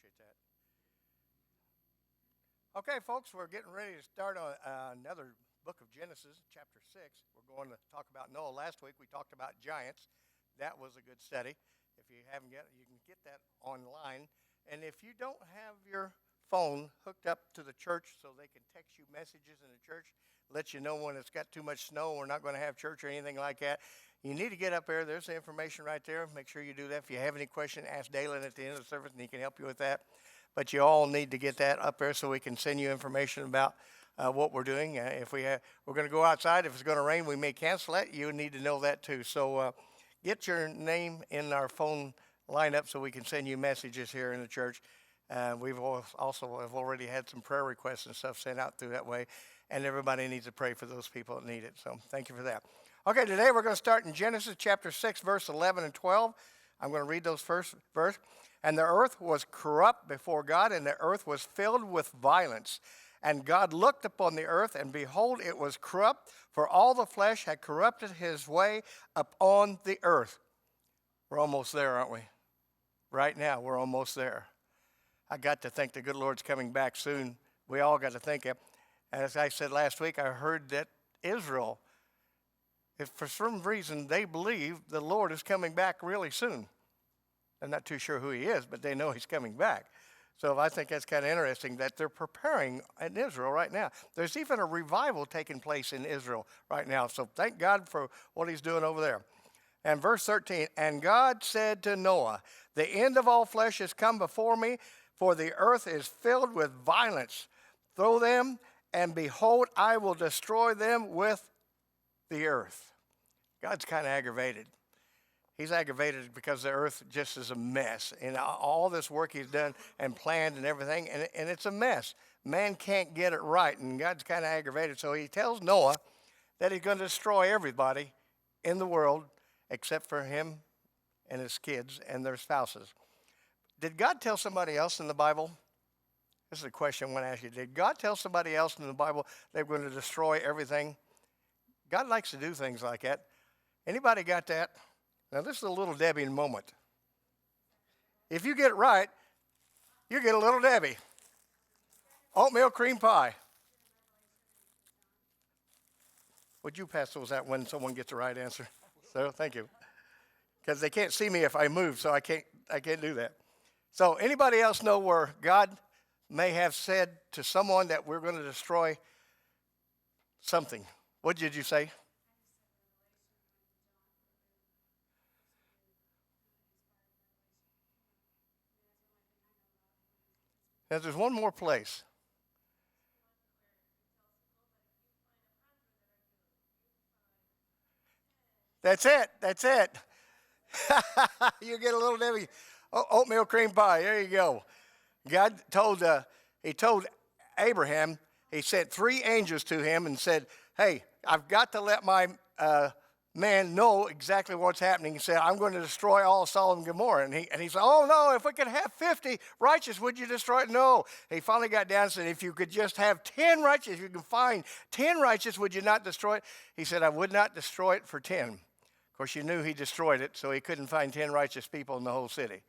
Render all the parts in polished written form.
appreciate that. Okay, folks, we're getting ready to start on another book of Genesis, chapter 6. We're going to talk about Noah. Last week we talked about giants. That was a good study. If you haven't got it, you can get that online. And if you don't have your phone hooked up to the church so they can text you messages in the church, let you know when it's got too much snow, we're not going to have church or anything like that, you need to get up there. There's the information right there. Make sure you do that. If you have any question, ask Dalen at the end of the service, and he can help you with that. But you all need to get that up there so we can send you information about what we're doing. If we're going to go outside, if it's going to rain, we may cancel it. You need to know that too. So get your name in our phone lineup so we can send you messages here in the church. We've also have already had some prayer requests and stuff sent out through that way, and everybody needs to pray for those people that need it. So thank you for that. Okay, today we're going to start in Genesis chapter 6, verse 11 and 12. I'm going to read those first verse. And the earth was corrupt before God, and the earth was filled with violence. And God looked upon the earth, and behold, it was corrupt, for all the flesh had corrupted his way upon the earth. We're almost there, aren't we? Right now, we're almost there. I got to think the good Lord's coming back soon. We all got to think it. As I said last week, I heard that Israel, if for some reason they believe the Lord is coming back really soon. I'm not too sure who he is, but they know he's coming back. So I think that's kind of interesting that they're preparing in Israel right now. There's even a revival taking place in Israel right now. So thank God for what he's doing over there. And verse 13, and God said to Noah, the end of all flesh has come before me, for the earth is filled with violence. Throw them, and behold, I will destroy them with the earth. God's kind of aggravated. He's aggravated because the earth just is a mess. And all this work he's done and planned and everything, and it's a mess. Man can't get it right, and God's kind of aggravated. So he tells Noah that he's going to destroy everybody in the world except for him and his kids and their spouses. Did God tell somebody else in the Bible? This is a question I want to ask you. Did God tell somebody else in the Bible they're going to destroy everything? God likes to do things like that. Anybody got that? Now, this is a Little Debbie moment. If you get it right, you get a Little Debbie. Oatmeal cream pie. Would you pass those out when someone gets the right answer? So, thank you. Because they can't see me if I move, so I can't do that. So, anybody else know where God may have said to someone that we're going to destroy something? What did you say? Now, there's one more place. That's it. That's it. You get a Little Debbie oatmeal cream pie. There you go. God he told Abraham, he sent 3 angels to him and said, hey, I've got to let my man know exactly what's happening. He said, I'm going to destroy all of Sodom and Gomorrah. And he said, oh, no, if we could have 50 righteous, would you destroy it? No. He finally got down and said, if you could just have 10 righteous, if you can find 10 righteous, would you not destroy it? He said, I would not destroy it for 10. Of course, you knew he destroyed it, so he couldn't find 10 righteous people in the whole city.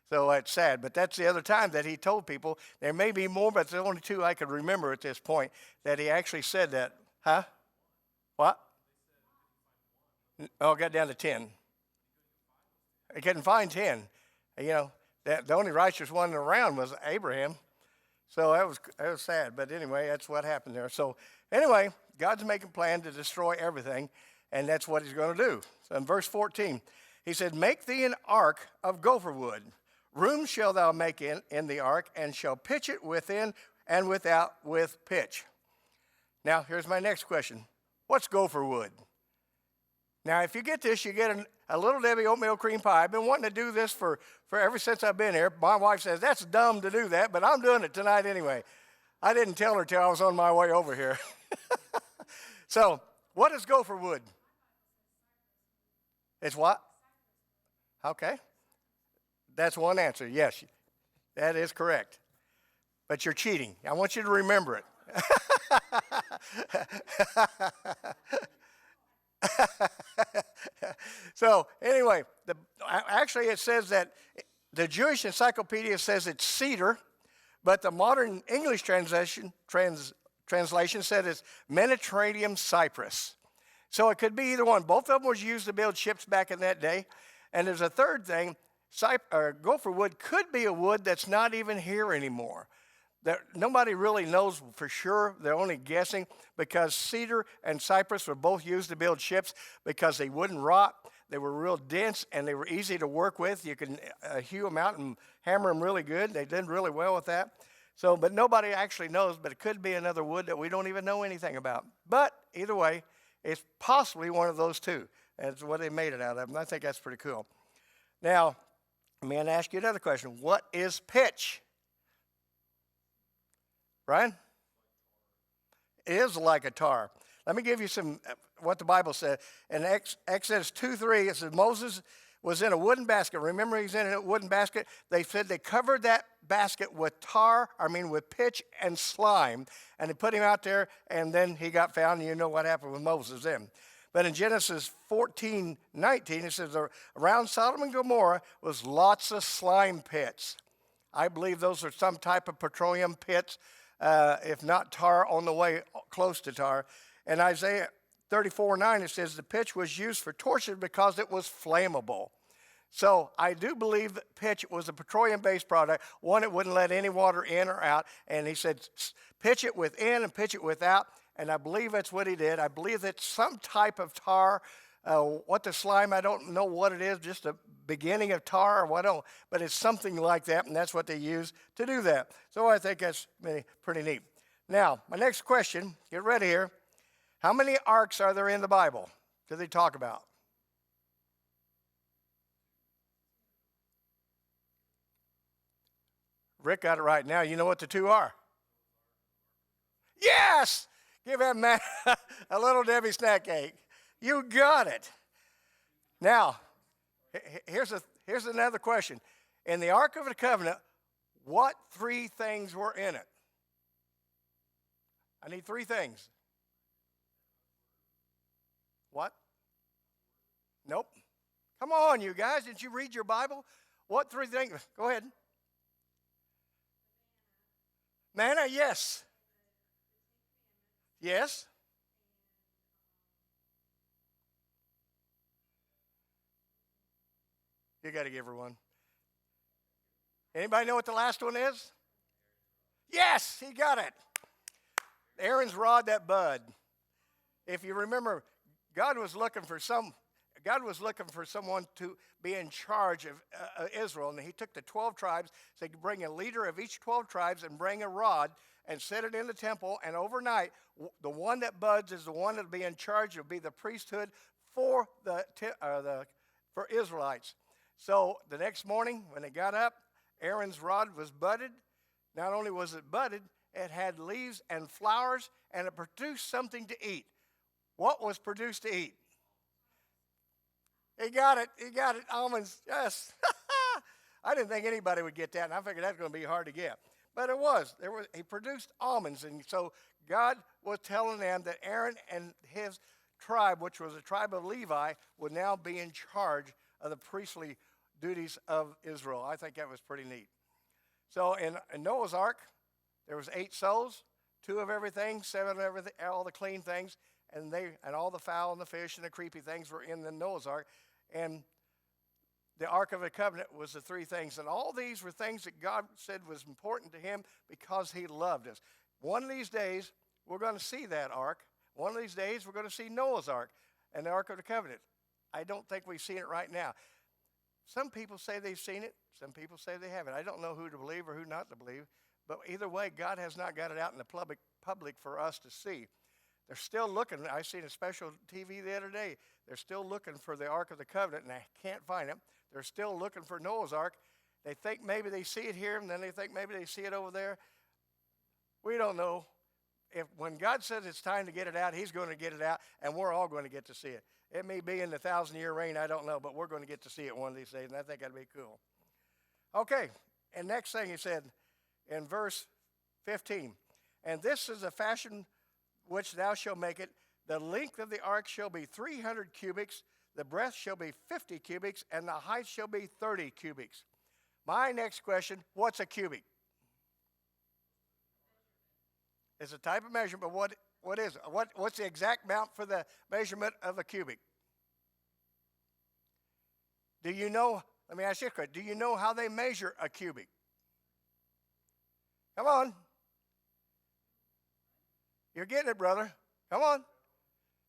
So that's sad. But that's the other time that he told people, there may be more, but there's only 2 I could remember at this point, that he actually said that. Huh? What? Oh, got down to 10. He couldn't find 10. You know, the only righteous one around was Abraham. So that was sad. But anyway, that's what happened there. So anyway, God's making a plan to destroy everything, and that's what he's going to do. So in verse 14, he said, make thee an ark of gopher wood. Room shall thou make in the ark, and shall pitch it within and without with pitch. Now, here's my next question. What's gopher wood? Now, if you get this, you get a Little Debbie oatmeal cream pie. I've been wanting to do this for ever since I've been here. My wife says, that's dumb to do that, but I'm doing it tonight anyway. I didn't tell her till I was on my way over here. So, what is gopher wood? It's what? Okay. That's one answer. Yes, that is correct. But you're cheating. I want you to remember it. So anyway, actually it says that The Jewish Encyclopedia says it's cedar, but the modern English translation said it's Mediterranean cypress. So it could be either one. Both of them was used to build ships back in that day. And there's a third thing. Gopher wood could be a wood that's not even here anymore. That nobody really knows for sure. They're only guessing because cedar and cypress were both used to build ships because they wouldn't rot. They were real dense and they were easy to work with. You can hew them out and hammer them really good. They did really well with that. So, but nobody actually knows, but it could be another wood that we don't even know anything about. But either way, it's possibly one of those two. That's what they made it out of. And I think that's pretty cool. Now, let me ask you another question. What is pitch? Brian? It is like a tar. Let me give you some what the Bible said. In Exodus 2:3, it says Moses was in a wooden basket. Remember, he's in a wooden basket. They said they covered that basket with with pitch and slime, and they put him out there, and then he got found, and you know what happened with Moses then. But in Genesis 14:19, it says around Sodom and Gomorrah was lots of slime pits. I believe those are some type of petroleum pits, if not tar, on the way close to tar. And Isaiah 34:9, it says the pitch was used for torture because it was flammable. So I do believe that pitch was a petroleum-based product, one that wouldn't let any water in or out. And he said, pitch it within and pitch it without. And I believe that's what he did. I believe that's some type of tar. What the slime, I don't know what it is, just a beginning of tar or what, but it's something like that, and that's what they use to do that. So I think that's pretty neat. Now, my next question, get ready here. How many arks are there in the Bible that they talk about? Rick got it right. Now you know what the two are. Yes! Give that man a little Debbie snack cake. You got it. Now, here's another question. In the Ark of the Covenant, what three things were in it? I need three things. What? Nope. Come on, you guys. Didn't you read your Bible? What three things? Go ahead. Manna, yes. Yes. You got to give her one. Anybody know what the last one is? Yes, he got it. Aaron's rod, that bud. If you remember, God was looking for someone to be in charge of Israel, and he took the 12 tribes, so he could bring a leader of each 12 tribes and bring a rod and set it in the temple, and overnight, the one that buds is the one that will be in charge. It will be the priesthood for for Israelites. So the next morning, when they got up, Aaron's rod was budded. Not only was it budded, it had leaves and flowers, and it produced something to eat. What was produced to eat? He got it. Almonds. Yes. I didn't think anybody would get that, and I figured that's going to be hard to get. But it was. He produced almonds, and so God was telling them that Aaron and his tribe, which was a tribe of Levi, would now be in charge of the priestly duties of Israel. I think that was pretty neat. So in Noah's Ark, there was 8 souls, 2 of everything, 7 of everything, all the clean things, and all the fowl and the fish and the creepy things were in the Noah's Ark. And the Ark of the Covenant was the 3 things. And all these were things that God said was important to him because he loved us. One of these days, we're going to see that ark. One of these days, we're going to see Noah's Ark and the Ark of the Covenant. I don't think we've seen it right now. Some people say they've seen it. Some people say they haven't. I don't know who to believe or who not to believe. But either way, God has not got it out in the public for us to see. They're still looking. I seen a special TV the other day. They're still looking for the Ark of the Covenant, and I can't find it. They're still looking for Noah's Ark. They think maybe they see it here, and then they think maybe they see it over there. We don't know. When God says it's time to get it out, he's going to get it out, and we're all going to get to see it. It may be in the 1,000-year reign, I don't know, but we're going to get to see it one of these days, and I think that'd be cool. Okay, and next thing he said in verse 15, and this is a fashion which thou shalt make it. The length of the ark shall be 300 cubits, the breadth shall be 50 cubits, and the height shall be 30 cubits. My next question, what's a cubic? It's a type of measurement, but what is it? What's the exact amount for the measurement of a cubic? Do you know, let me ask you a question. Do you know how they measure a cubic? Come on. You're getting it, brother. Come on.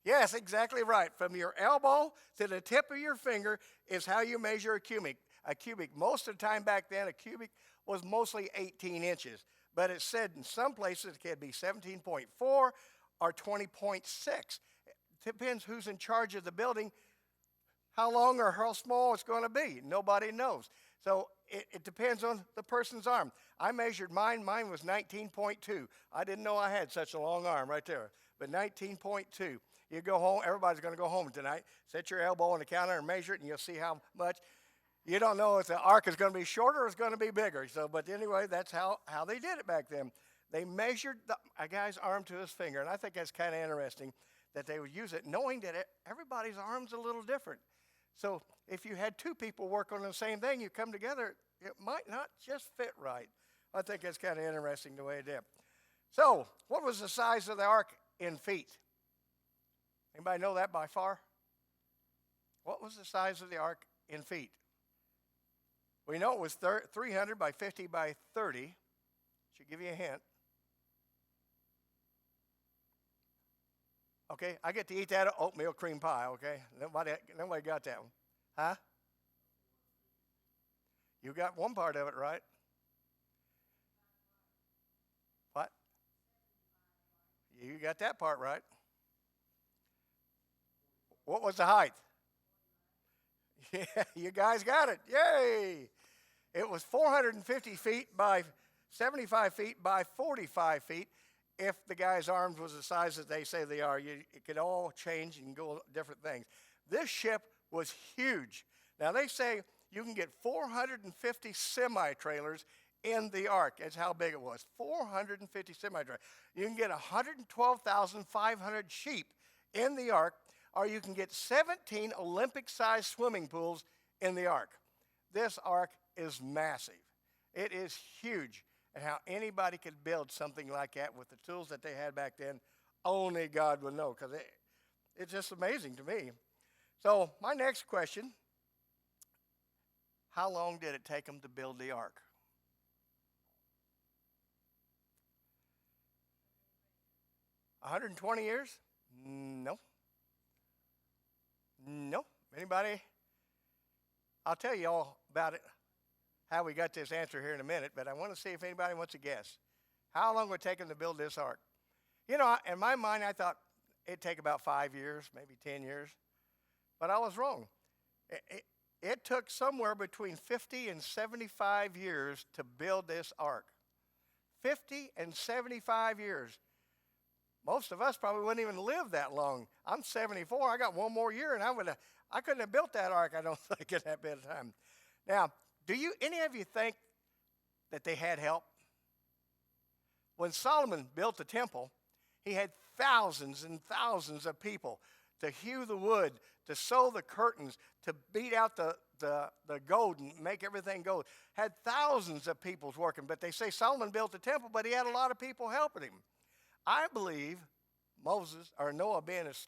Yes, exactly right. From your elbow to the tip of your finger is how you measure a cubic. A cubic, most of the time back then, a cubic was mostly 18 inches. But it said in some places it could be 17.4 or 20.6. It depends who's in charge of the building, how long or how small it's going to be. Nobody knows. So it depends on the person's arm. I measured mine. Mine was 19.2. I didn't know I had such a long arm right there. But 19.2. You go home. Everybody's going to go home tonight. Set your elbow on the counter and measure it, and you'll see how much. You don't know if the ark is going to be shorter or it's going to be bigger. So, but anyway, that's how they did it back then. They measured a guy's arm to his finger, and I think that's kind of interesting that they would use it, knowing that everybody's arm's a little different. So if you had two people work on the same thing, you come together, it might not just fit right. I think that's kind of interesting the way it did. So what was the size of the ark in feet? Anybody know that by far? What was the size of the ark in feet? We know it was 300 by 50 by 30. Should give you a hint. Okay, I get to eat that oatmeal cream pie, okay? Nobody got that one. Huh? You got one part of it right. What? You got that part right. What was the height? Yeah, you guys got it. Yay! It was 450 feet by 75 feet by 45 feet. If the guy's arms was the size that they say they are, it could all change and go different things. This ship was huge. Now they say you can get 450 semi-trailers in the ark. That's how big it was. 450 semi-trailers. You can get 112,500 sheep in the ark, or you can get 17 Olympic-sized swimming pools in the ark. This ark is massive. It is huge. And how anybody could build something like that with the tools that they had back then, only God would know, because it's just amazing to me. So my next question, how long did it take them to build the ark? $120 years? No. No. Anybody? I'll tell you all about it, how we got this answer here in a minute, but I want to see if anybody wants to guess. How long would it take them to build this ark? You know, in my mind, I thought it'd take about 5 years, maybe 10 years, but I was wrong. It took somewhere between 50 and 75 years to build this ark. 50 and 75 years. Most of us probably wouldn't even live that long. I'm 74. I got one more year, and I couldn't have built that ark, I don't think, at that bit of time. Now, do any of you think that they had help? When Solomon built the temple, he had thousands and thousands of people to hew the wood, to sew the curtains, to beat out the gold and make everything gold. Had thousands of people working, but they say Solomon built the temple, but he had a lot of people helping him. I believe Moses, or Noah being as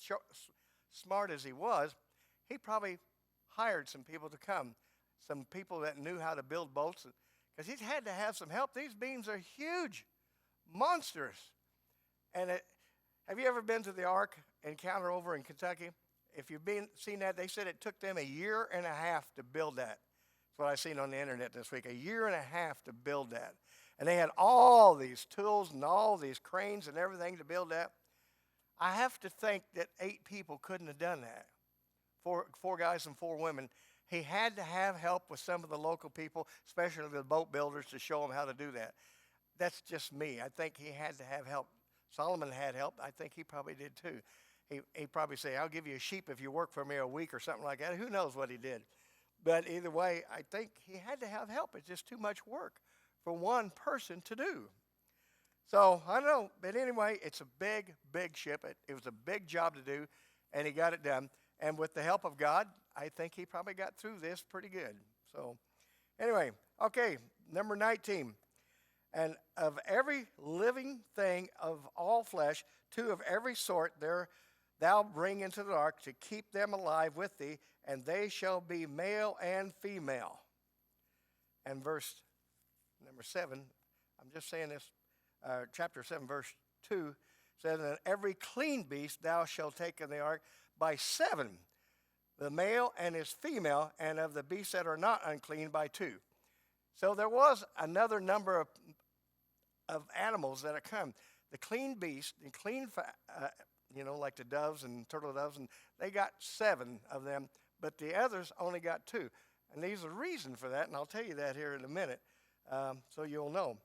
smart as he was, he probably hired some people to come, some people that knew how to build boats, because he had to have some help. These beams are huge, monstrous. And have you ever been to the Ark Encounter over in Kentucky? If you've seen that, they said it took them a year and a half to build that. That's what I seen on the internet this week, a year and a half to build that. And they had all these tools and all these cranes and everything to build that. I have to think that 8 people couldn't have done that. Four guys and 4 women. He had to have help with some of the local people, especially the boat builders, to show him how to do that. That's just me. I think he had to have help. Solomon had help. I think he probably did too. He'd probably say, I'll give you a sheep if you work for me a week or something like that. Who knows what he did. But either way, I think he had to have help. It's just too much work for one person to do. So, I don't know. But anyway, it's a big, big ship. It was a big job to do, and he got it done. And with the help of God, I think he probably got through this pretty good. So, anyway, Okay, number 19. And of every living thing of all flesh, two of every sort there thou bring into the ark to keep them alive with thee, and they shall be male and female. And verse number 7, I'm just saying this, chapter 7, verse 2, says, and every clean beast thou shalt take in the ark by 7, the male and his female, and of the beasts that are not unclean by 2. So there was another number of animals that had come. The clean beast, the clean, like the doves and turtle doves, and they got 7 of them, but the others only got 2. And there's a reason for that, and I'll tell you that here in a minute, so you'll know.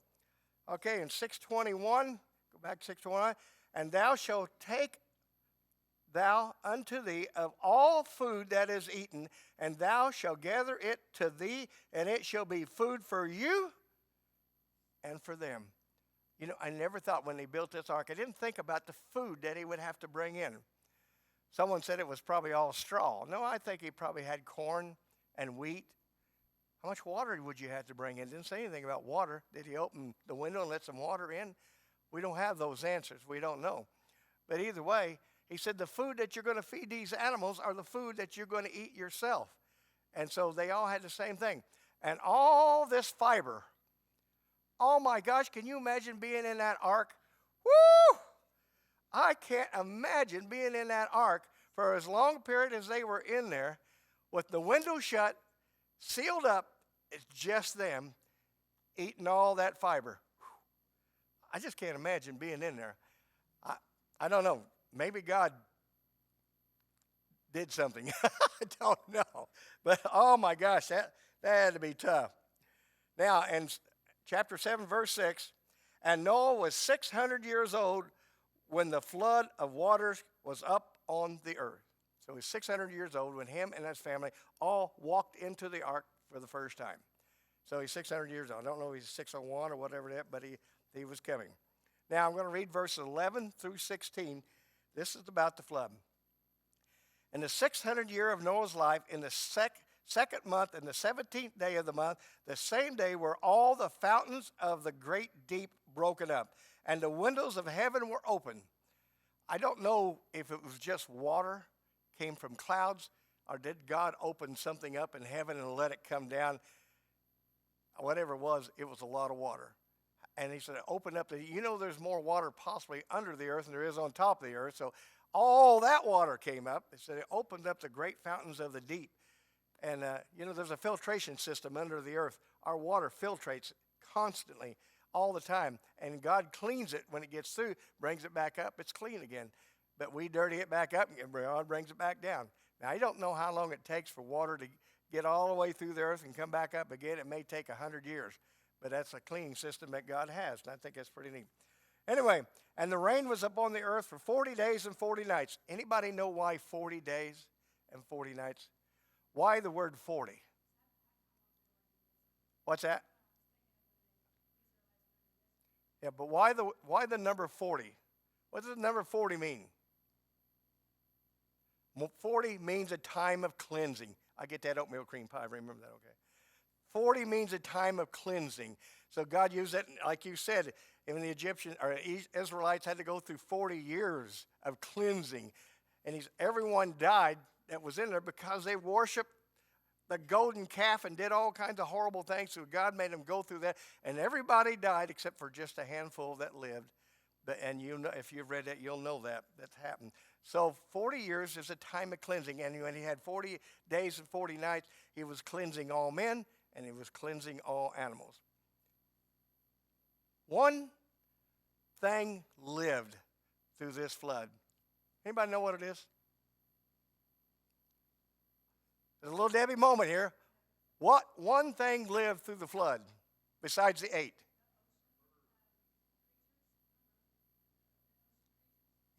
Okay, in 6:21, go back to 6:21, and thou shalt take thou unto thee of all food that is eaten, and thou shalt gather it to thee, and it shall be food for you and for them. You know, I never thought when they built this ark, I didn't think about the food that he would have to bring in. Someone said it was probably all straw. No, I think he probably had corn and wheat. How much water would you have to bring in? Didn't say anything about water. Did he open the window and let some water in? We don't have those answers. We don't know. But either way, he said the food that you're going to feed these animals are the food that you're going to eat yourself. And so they all had the same thing. And all this fiber, oh my gosh, can you imagine being in that ark? Woo! I can't imagine being in that ark for as long a period as they were in there with the window shut, sealed up. It's just them eating all that fiber. I just can't imagine being in there. I don't know. Maybe God did something. I don't know. But, oh, my gosh, that had to be tough. Now, in chapter 7, verse 6, and Noah was 600 years old when the flood of waters was up on the earth. So he's 600 years old when him and his family all walked into the ark for the first time. So he's 600 years old. I don't know if he's 601 or whatever that, but he was coming. Now, I'm going to read verses 11 through 16. This is about the flood. In the 600th year of Noah's life, in the second month, in the 17th day of the month, the same day were all the fountains of the great deep broken up, and the windows of heaven were open. I don't know if it was just water came from clouds, or did God open something up in heaven and let it come down? Whatever it was a lot of water. And he said, open up there's more water possibly under the earth than there is on top of the earth. So all that water came up. He said it opened up the great fountains of the deep. And, there's a filtration system under the earth. Our water filtrates constantly all the time. And God cleans it when it gets through, brings it back up. It's clean again. But we dirty it back up and God brings it back down. Now, I don't know how long it takes for water to get all the way through the earth and come back up again. It may take 100 years. But that's a cleaning system that God has, and I think that's pretty neat. Anyway, and the rain was upon the earth for 40 days and 40 nights. Anybody know why 40 days and 40 nights? Why the word 40? What's that? Yeah, but why the number 40? What does the number 40 mean? 40 means a time of cleansing. I get that oatmeal cream pie. Remember that, okay? 40 means a time of cleansing. So God used that, like you said, when the Israelites had to go through 40 years of cleansing. And everyone died that was in there because they worshiped the golden calf and did all kinds of horrible things. So God made them go through that. And everybody died except for just a handful that lived. And if you've read that, you'll know that's happened. So 40 years is a time of cleansing. And when he had 40 days and 40 nights, he was cleansing all men. And he was cleansing all animals. One thing lived through this flood. Anybody know what it is? There's a little Debbie moment here. What one thing lived through the flood besides the 8?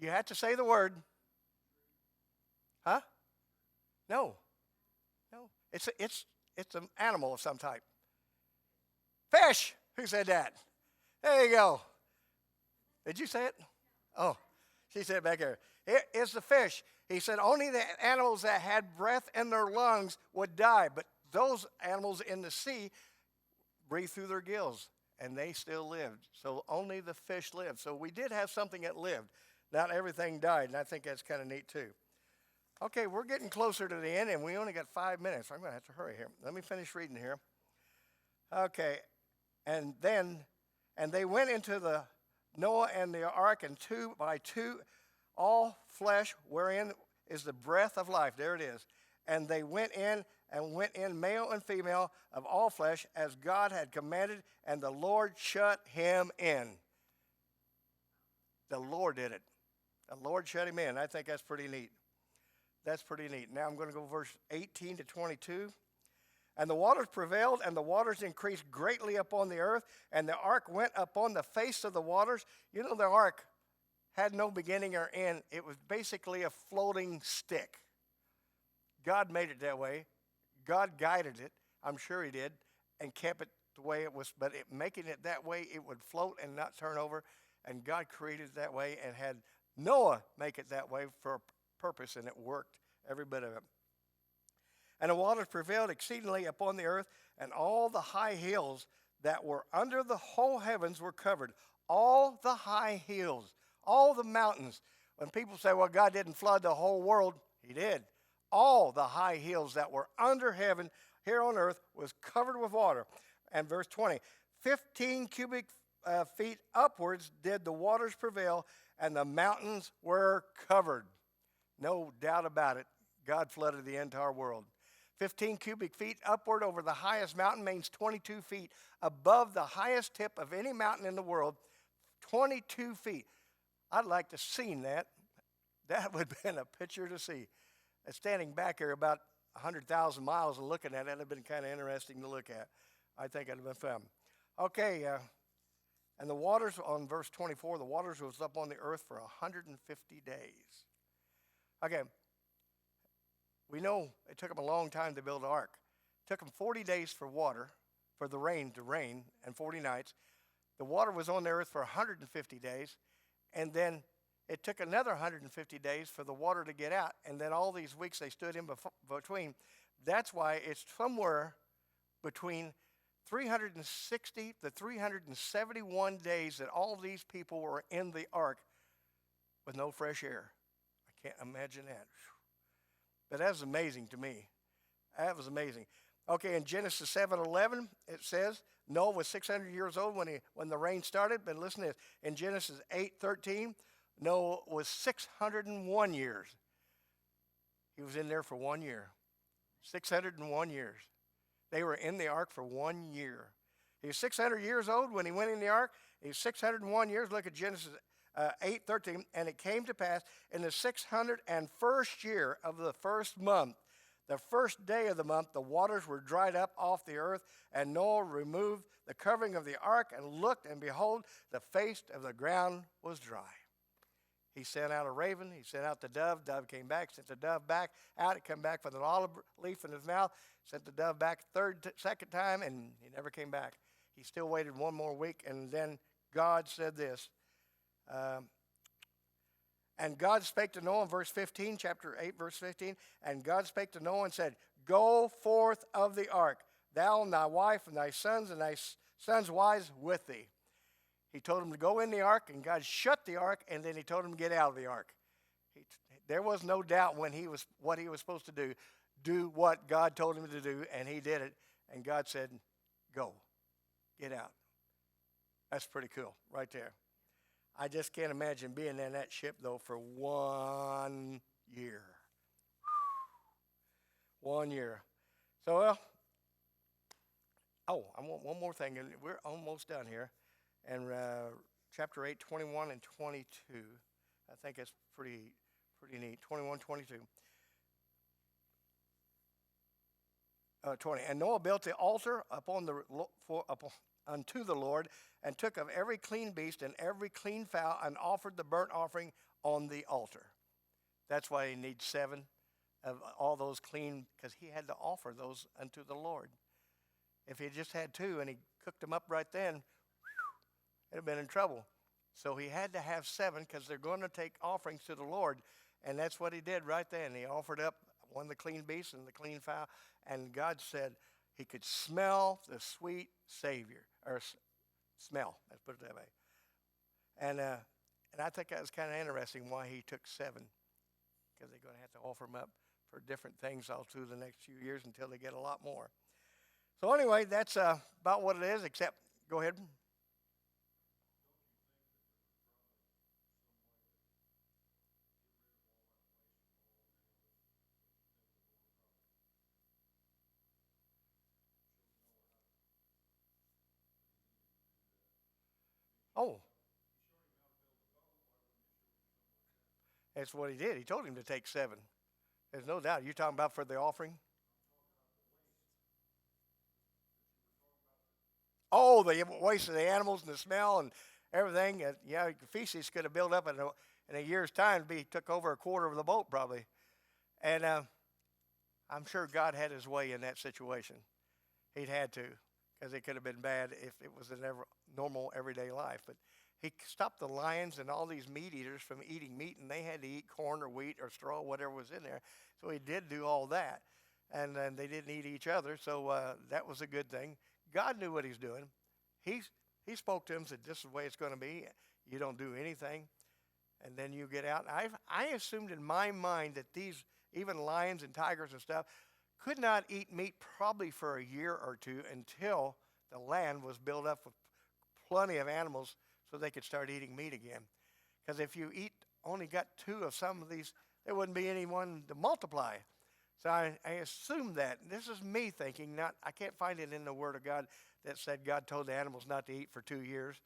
You had to say the word. Huh? No. It's an animal of some type. Fish! Who said that? There you go. Did you say it? Oh, she said it back there. It's the fish. He said only the animals that had breath in their lungs would die, but those animals in the sea breathed through their gills, and they still lived. So only the fish lived. So we did have something that lived. Not everything died, and I think that's kind of neat too. Okay, we're getting closer to the end, and we only got 5 minutes. I'm going to have to hurry here. Let me finish reading here. Okay, and they went into the Noah and the ark, and two by two, all flesh wherein is the breath of life. There it is. And they went in, male and female, of all flesh, as God had commanded, and the Lord shut him in. The Lord did it. The Lord shut him in. I think that's pretty neat. That's pretty neat. Now I'm going to go verse 18 to 22. And the waters prevailed, and the waters increased greatly upon the earth, and the ark went upon the face of the waters. You know, the ark had no beginning or end. It was basically a floating stick. God made it that way. God guided it, I'm sure he did, and kept it the way it was. But making it that way, it would float and not turn over. And God created it that way and had Noah make it that way for a purpose, and it worked, every bit of it. And the waters prevailed exceedingly upon the earth, and all the high hills that were under the whole heavens were covered. All the high hills, all the mountains. When people say, well, God didn't flood the whole world, he did. All the high hills that were under heaven here on earth was covered with water. And verse 20, 15 cubic feet upwards did the waters prevail, and the mountains were covered. No doubt about it, God flooded the entire world. 15 cubic feet upward over the highest mountain means 22 feet above the highest tip of any mountain in the world. 22 feet. I'd like to see that. That would have been a picture to see. And standing back here about 100,000 miles and looking at it, it would have been kind of interesting to look at. I think it would have been fun. Okay, and the waters, on verse 24, the waters was up on the earth for 150 days. Okay. We know it took them a long time to build an ark. It took them 40 days for water, for the rain to rain, and 40 nights. The water was on the earth for 150 days, and then it took another 150 days for the water to get out, and then all these weeks they stood in between. That's why it's somewhere between 360 to 371 days that all these people were in the ark with no fresh air. I can't imagine that. But that was amazing to me. That was amazing. Okay, in Genesis 7:11, it says Noah was 600 years old when the rain started. But listen to this. In Genesis 8:13, Noah was 601 years. He was in there for 1 year. 601 years. They were in the ark for 1 year. He was 600 years old when he went in the ark. He was 601 years. Look at Genesis 8:13, and it came to pass in the 601st year of the first month, the first day of the month, the waters were dried up off the earth, and Noah removed the covering of the ark and looked, and behold, the face of the ground was dry. He sent out a raven, he sent out the dove came back, sent the dove back out, it came back with an olive leaf in his mouth, sent the dove back second time, and he never came back. He still waited 1 more week, and then God said this, and God spake to Noah in verse 15, chapter 8, verse 15. And God spake to Noah and said, go forth of the ark, thou and thy wife and thy sons' wives with thee. He told him to go in the ark, and God shut the ark, and then he told him to get out of the ark. There was no doubt what he was supposed to do. Do what God told him to do, and he did it. And God said, go, get out. That's pretty cool right there. I just can't imagine being in that ship, though, for 1 year. 1 year. So, I want one more thing, and we're almost done here. And chapter 8, 21 and 22. I think it's pretty neat. 21, 22. 20. And Noah built the altar unto the Lord, and took of every clean beast and every clean fowl, and offered the burnt offering on the altar. That's why he needs 7 of all those clean, because he had to offer those unto the Lord. If he just had 2 and he cooked them up right then, it'd have been in trouble. So he had to have 7, because they're going to take offerings to the Lord. And that's what he did right then. He offered up one of the clean beasts and the clean fowl. And God said, He could smell the sweet Savior, or smell, let's put it that way. And I think that was kind of interesting why he took 7, because they're going to have to offer them up for different things all through the next few years until they get a lot more. So anyway, that's about what it is, except, go ahead. Oh, that's what he did. He told him to take 7. There's no doubt. You're talking about for the offering? Oh, the waste of the animals and the smell and everything. Yeah, feces could have built up in a year's time. Be took over a quarter of the boat probably. And I'm sure God had his way in that situation. He'd had to, because it could have been bad if it was a normal everyday life. But he stopped the lions and all these meat eaters from eating meat, and they had to eat corn or wheat or straw, whatever was in there. So he did do all that. And then they didn't eat each other, so that was a good thing. God knew what he's doing. He spoke to him and said, this is the way it's going to be. You don't do anything, and then you get out. I assumed in my mind that these, even lions and tigers and stuff, could not eat meat probably for a year or two until the land was built up with plenty of animals so they could start eating meat again. Because if you only got 2 of some of these, there wouldn't be anyone to multiply. So I assumed that. This is me thinking, I can't find it in the Word of God that said God told the animals not to eat for 2 years.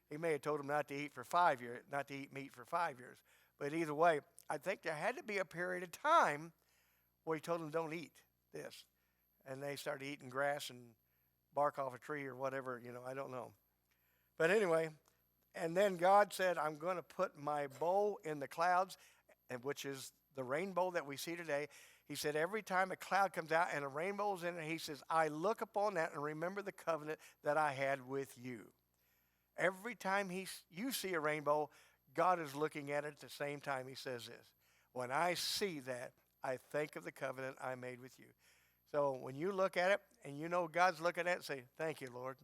He may have told them not to eat for 5 years, not to eat meat for 5 years. But either way, I think there had to be a period of time where he told them don't eat this. And they started eating grass and bark off a tree or whatever, I don't know. But anyway, and then God said, I'm going to put my bow in the clouds, which is the rainbow that we see today. He said, every time a cloud comes out and a rainbow's in it, he says, I look upon that and remember the covenant that I had with you. Every time you see a rainbow, God is looking at it at the same time he says this. When I see that, I think of the covenant I made with you. So when you look at it and you know God's looking at it, say, thank you, Lord.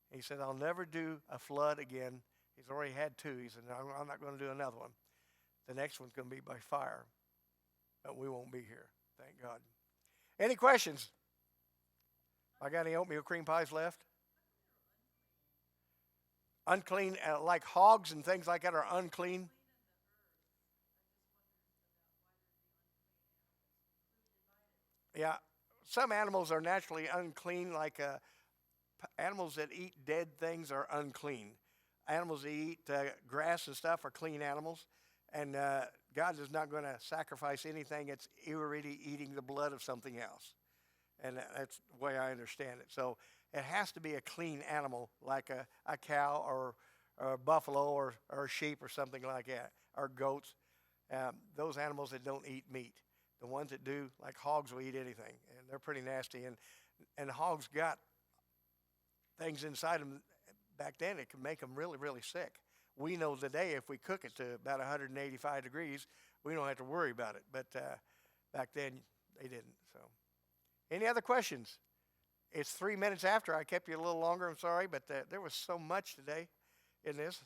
He said, I'll never do a flood again. He's already had 2. He said, no, I'm not going to do another one. The next one's going to be by fire. But we won't be here. Thank God. Any questions? I got any oatmeal cream pies left? Unclean, like hogs and things like that are unclean. Yeah, some animals are naturally unclean, like animals that eat dead things are unclean. Animals that eat grass and stuff are clean animals. And God is not going to sacrifice anything that's already eating the blood of something else. And that's the way I understand it. So it has to be a clean animal, like a cow or a buffalo or a sheep or something like that, or goats. Those animals that don't eat meat. The ones that do, like hogs, will eat anything. And they're pretty nasty. And hogs got things inside them back then that could make them really, really sick. We know today if we cook it to about 185 degrees, we don't have to worry about it. But back then, they didn't. So, any other questions? It's 3 minutes after. I kept you a little longer. I'm sorry, but there was so much today in this.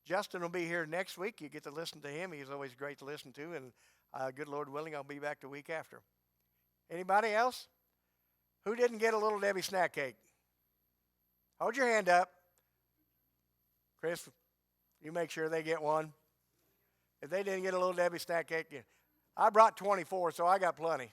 Justin will be here next week. You get to listen to him. He's always great to listen to. And good Lord willing, I'll be back the week after. Anybody else? Who didn't get a Little Debbie snack cake? Hold your hand up. Chris, you make sure they get one. If they didn't get a Little Debbie snack cake, I brought 24, so I got plenty.